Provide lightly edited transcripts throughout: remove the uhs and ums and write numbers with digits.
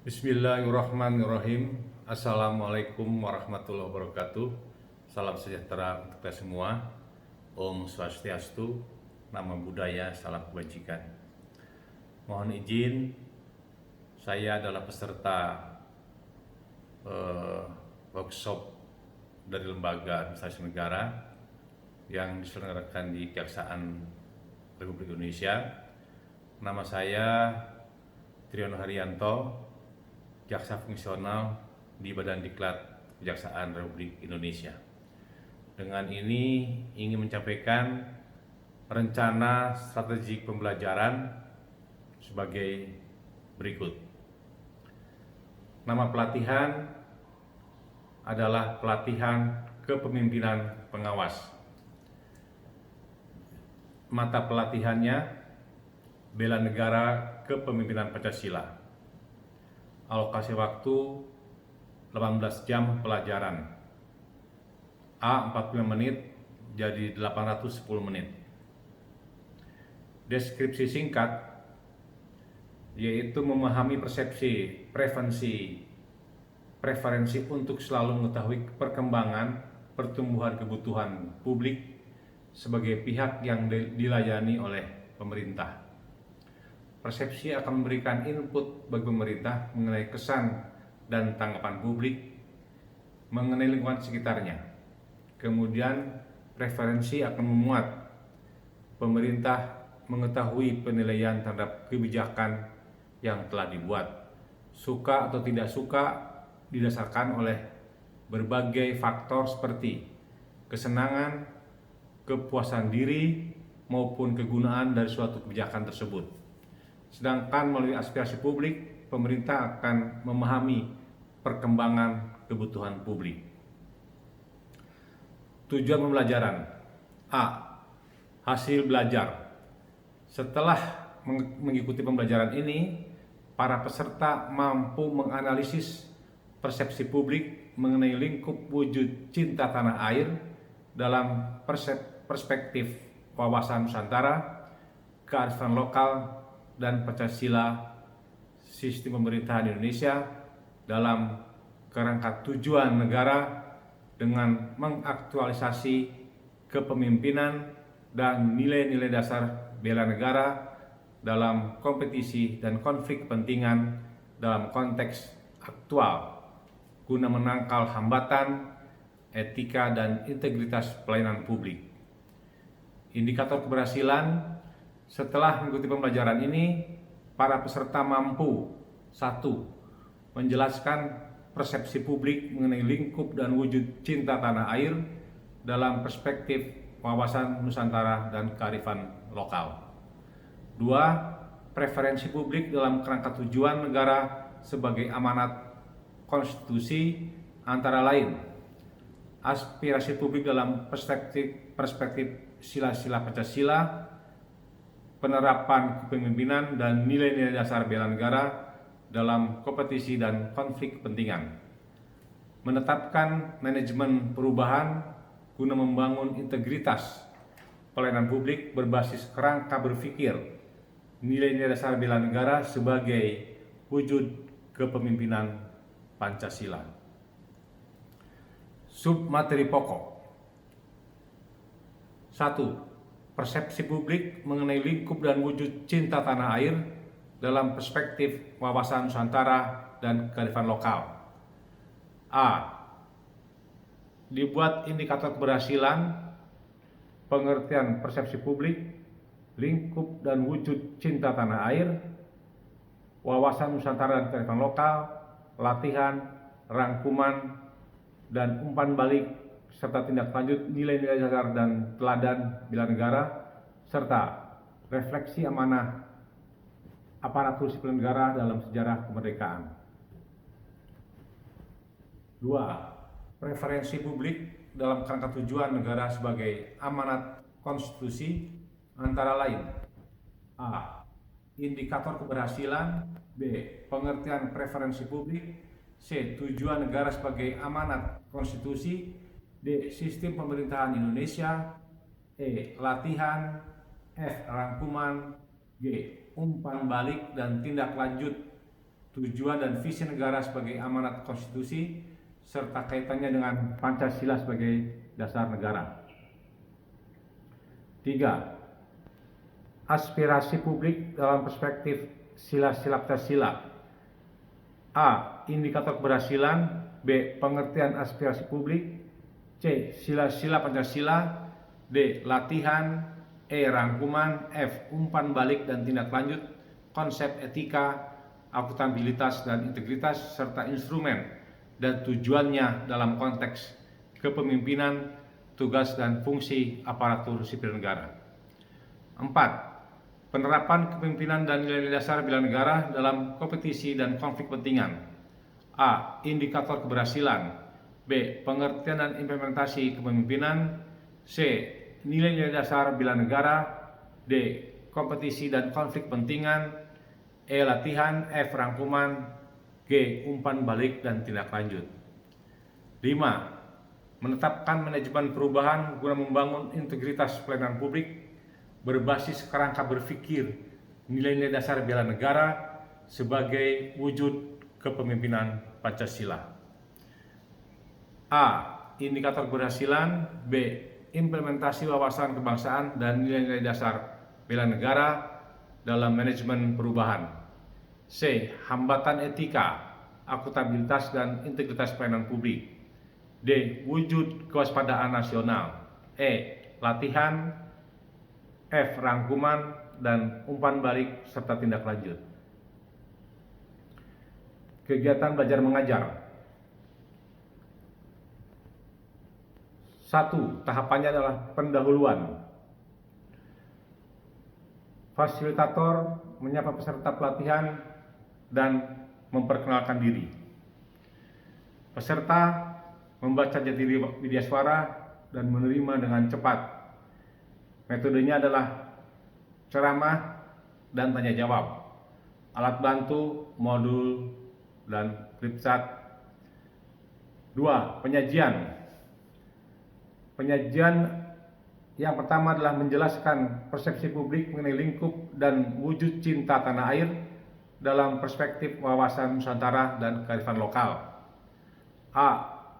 Bismillahirrahmanirrahim. Assalamualaikum warahmatullahi wabarakatuh. Salam sejahtera untuk kita semua. Om Swastiastu, Namo Buddhaya, salam kebajikan. Mohon izin, saya adalah peserta workshop dari Lembaga Administrasi Negara yang diselenggarakan di Kejaksaan Republik Indonesia. Nama saya Triyono Haryanto, Jaksa Fungsional di Badan Diklat Kejaksaan Republik Indonesia. Dengan ini ingin menyampaikan rencana strategik pembelajaran sebagai berikut. Nama pelatihan adalah pelatihan kepemimpinan pengawas. Mata pelatihannya bela negara kepemimpinan Pancasila. Alokasi waktu 18 jam pelajaran. A 45 menit jadi 810 menit. Deskripsi singkat yaitu memahami persepsi, preferensi untuk selalu mengetahui perkembangan pertumbuhan kebutuhan publik sebagai pihak yang dilayani oleh pemerintah. Persepsi akan memberikan input bagi pemerintah mengenai kesan dan tanggapan publik mengenai lingkungan sekitarnya. Kemudian preferensi akan memuat pemerintah mengetahui penilaian terhadap kebijakan yang telah dibuat. Suka atau tidak suka didasarkan oleh berbagai faktor seperti kesenangan, kepuasan diri, maupun kegunaan dari suatu kebijakan tersebut. Sedangkan melalui aspirasi publik, pemerintah akan memahami perkembangan kebutuhan publik. Tujuan pembelajaran. A. Hasil belajar. Setelah mengikuti pembelajaran ini, para peserta mampu menganalisis persepsi publik mengenai lingkup wujud cinta tanah air dalam perspektif wawasan Nusantara, kearifan lokal, dan Pancasila sistem pemerintahan Indonesia dalam kerangka tujuan negara dengan mengaktualisasi kepemimpinan dan nilai-nilai dasar bela negara dalam kompetisi dan konflik kepentingan dalam konteks aktual guna menangkal hambatan etika dan integritas pelayanan publik. Indikator keberhasilan. Setelah mengikuti pembelajaran ini, para peserta mampu 1. Menjelaskan persepsi publik mengenai lingkup dan wujud cinta tanah air dalam perspektif wawasan Nusantara dan kearifan lokal. 2. Preferensi publik dalam kerangka tujuan negara sebagai amanat konstitusi antara lain aspirasi publik dalam perspektif sila-sila Pancasila, penerapan kepemimpinan dan nilai-nilai dasar bela negara dalam kompetisi dan konflik kepentingan. Menetapkan manajemen perubahan guna membangun integritas pelayanan publik berbasis kerangka berpikir nilai-nilai dasar bela negara sebagai wujud kepemimpinan Pancasila. Submateri pokok. 1. Persepsi publik mengenai lingkup dan wujud cinta tanah air dalam perspektif wawasan Nusantara dan kearifan lokal. A. Dibuat indikator keberhasilan pengertian persepsi publik, lingkup dan wujud cinta tanah air, wawasan Nusantara dan kearifan lokal, latihan, rangkuman, dan umpan balik serta tindak lanjut nilai-nilai dasar dan teladan bela negara, serta refleksi amanah aparatur sipil negara dalam sejarah kemerdekaan. 2. Preferensi publik dalam kerangka tujuan negara sebagai amanat konstitusi antara lain: A. Indikator keberhasilan. B. Pengertian preferensi publik. C. Tujuan negara sebagai amanat konstitusi. D. Sistem pemerintahan Indonesia. E. Latihan. F. Rangkuman. G. Umpan balik dan tindak lanjut tujuan dan visi negara sebagai amanat konstitusi, serta kaitannya dengan Pancasila sebagai dasar negara. 3. Aspirasi publik dalam perspektif sila-sila Pancasila. A. Indikator keberhasilan. B. Pengertian aspirasi publik. C. Sila-sila Pancasila. D. Latihan. E. Rangkuman. F. Umpan balik dan tindak lanjut konsep etika, akuntabilitas dan integritas, serta instrumen dan tujuannya dalam konteks kepemimpinan, tugas dan fungsi aparatur sipil negara. 4. Penerapan kepemimpinan dan nilai-nilai dasar bela negara dalam kompetisi dan konflik kepentingan. A. Indikator keberhasilan. B. Pengertian dan implementasi kepemimpinan. C. Nilai-nilai dasar bela negara. D. Kompetisi dan konflik kepentingan. E. Latihan. F. Rangkuman. G. Umpan balik dan tindak lanjut. 5. Menetapkan manajemen perubahan guna membangun integritas pelayanan publik berbasis kerangka berpikir nilai-nilai dasar bela negara sebagai wujud kepemimpinan Pancasila. A. Indikator keberhasilan. B. Implementasi wawasan kebangsaan dan nilai-nilai dasar bela negara dalam manajemen perubahan. C. Hambatan etika, akuntabilitas dan integritas pelayanan publik. D. Wujud kewaspadaan nasional. E. Latihan. F. Rangkuman dan umpan balik serta tindak lanjut. Kegiatan belajar mengajar. 1. Tahapannya adalah pendahuluan. Fasilitator menyapa peserta pelatihan dan memperkenalkan diri. Peserta membaca jati diri widya suara dan menerima dengan cepat. Metodenya adalah ceramah dan tanya jawab. Alat bantu, modul, dan flipchart. 2. Penyajian. Penyajian yang pertama adalah menjelaskan persepsi publik mengenai lingkup dan wujud cinta tanah air dalam perspektif wawasan Nusantara dan kearifan lokal. A.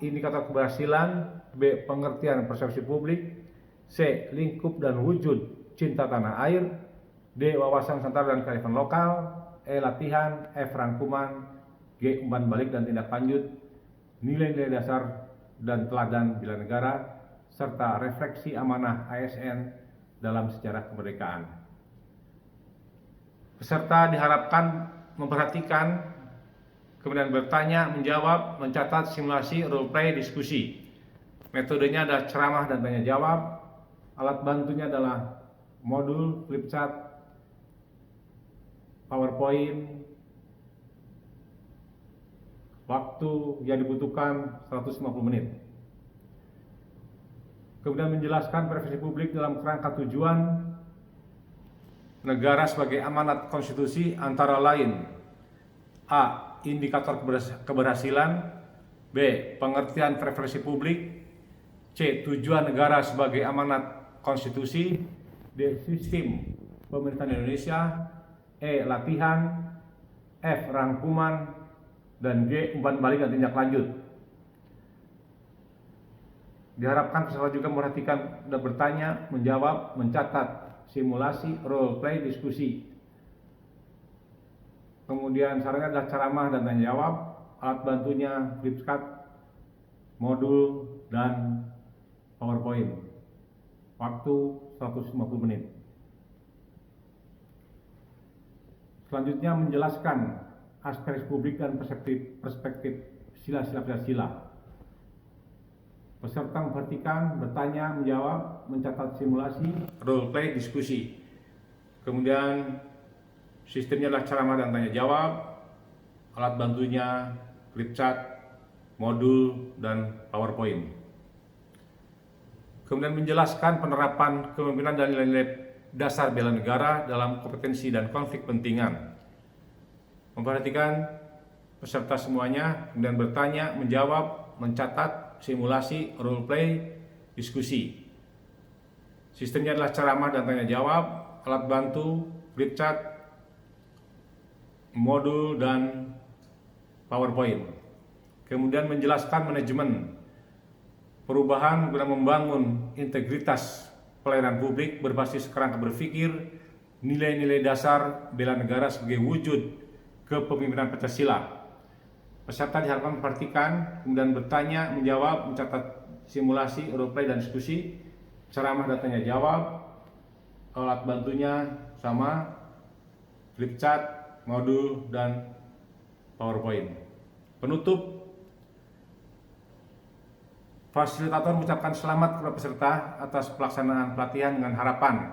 Indikator keberhasilan. B. Pengertian persepsi publik. C. Lingkup dan wujud cinta tanah air. D. Wawasan Nusantara dan kearifan lokal. E. Latihan. F. Rangkuman. G. Umpan balik dan tindak lanjut, nilai-nilai dasar dan teladan bela negara, serta refleksi amanah ASN dalam sejarah kemerdekaan. Peserta diharapkan memperhatikan, kemudian bertanya, menjawab, mencatat, simulasi, role play, diskusi. Metodenya adalah ceramah dan tanya jawab. Alat bantunya adalah modul, flipchart, PowerPoint. Waktu yang dibutuhkan 150 menit. Kemudian menjelaskan persepsi publik dalam kerangka tujuan negara sebagai amanat konstitusi antara lain: A. Indikator keberhasilan. B. Pengertian preferensi publik. C. Tujuan negara sebagai amanat konstitusi. D. Sistem pemerintahan Indonesia. E. Latihan. F. Rangkuman. Dan G. Umpan balik dan tindak lanjut. Diharapkan peserta juga memperhatikan dan bertanya, menjawab, mencatat, simulasi, role play, diskusi. Kemudian syaratnya adalah ceramah dan tanya jawab. Alat bantunya flipchart, modul, dan PowerPoint. Waktu 150 menit. Selanjutnya menjelaskan aspirasi publik dan perspektif sila-sila Pancasila. Peserta memperhatikan, bertanya, menjawab, mencatat simulasi, role play, diskusi. Kemudian sistemnya adalah ceramah dan tanya jawab. Alat bantunya flipchart, modul, dan PowerPoint. Kemudian menjelaskan penerapan kepemimpinan dan nilai-nilai dasar bela negara dalam kompetensi dan konflik kepentingan. Memperhatikan peserta semuanya, kemudian bertanya, menjawab, mencatat, simulasi, role play, diskusi. Sistemnya adalah ceramah dan tanya jawab, alat bantu, flipchart, modul, dan PowerPoint. Kemudian menjelaskan manajemen perubahan guna membangun integritas pelayanan publik berbasis kerangka berpikir, nilai-nilai dasar bela negara sebagai wujud kepemimpinan Pancasila. Peserta diharapkan memperhatikan, kemudian bertanya, menjawab, mencatat simulasi, role-play, dan diskusi, ceramah dan tanya jawab, alat bantunya sama, flip chart, modul, dan PowerPoint. Penutup, fasilitator mengucapkan selamat kepada peserta atas pelaksanaan pelatihan dengan harapan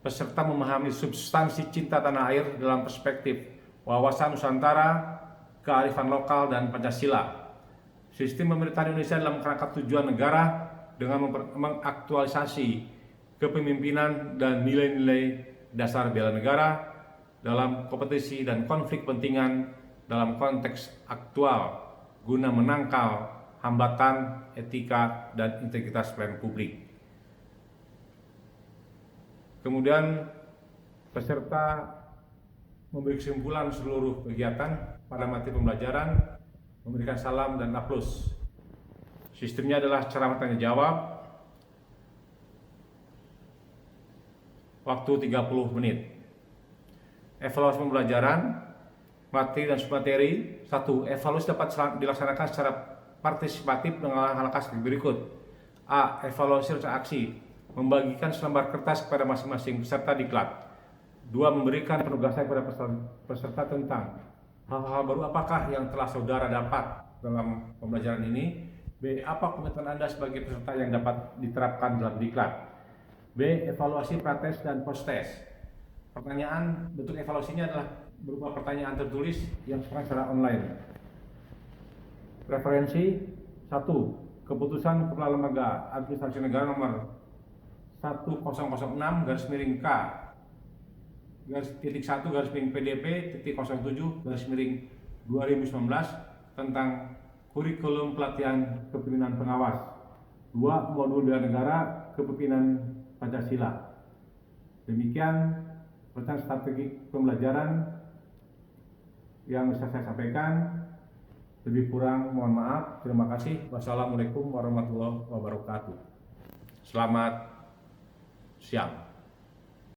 peserta memahami substansi cinta tanah air dalam perspektif wawasan Nusantara, kearifan lokal, dan Pancasila. Sistem pemerintahan Indonesia dalam kerangka tujuan negara dengan mengaktualisasi kepemimpinan dan nilai-nilai dasar bela negara dalam kompetisi dan konflik kepentingan dalam konteks aktual guna menangkal hambatan etika dan integritas pelayanan publik. Kemudian peserta memberi kesimpulan seluruh kegiatan pada materi pembelajaran, memberikan salam dan aplaus. Sistemnya adalah ceramah tanya jawab, waktu 30 menit. Evaluasi pembelajaran, materi dan submateri. 1. Evaluasi dapat dilaksanakan secara partisipatif dengan langkah sebagai berikut. A. Evaluasi rencana aksi, membagikan selembar kertas kepada masing-masing peserta diklat. 2. Memberikan penugasan kepada peserta tentang hal-hal baru apakah yang telah saudara dapat dalam pembelajaran ini. B. Apa komitmen Anda sebagai peserta yang dapat diterapkan dalam diklat. B. Evaluasi prates dan postes. Pertanyaan, bentuk evaluasinya adalah berupa pertanyaan tertulis yang secara online. Referensi 1. Keputusan Kepala Lembaga Administrasi Negara nomor 1006/K /1/PDP-07/2019 tentang kurikulum pelatihan kepemimpinan pengawas. 2. Modul bela negara kepemimpinan Pancasila. Demikian tentang strategi pembelajaran yang bisa saya sampaikan. Lebih kurang mohon maaf. Terima kasih. Wassalamualaikum warahmatullahi wabarakatuh. Selamat siang.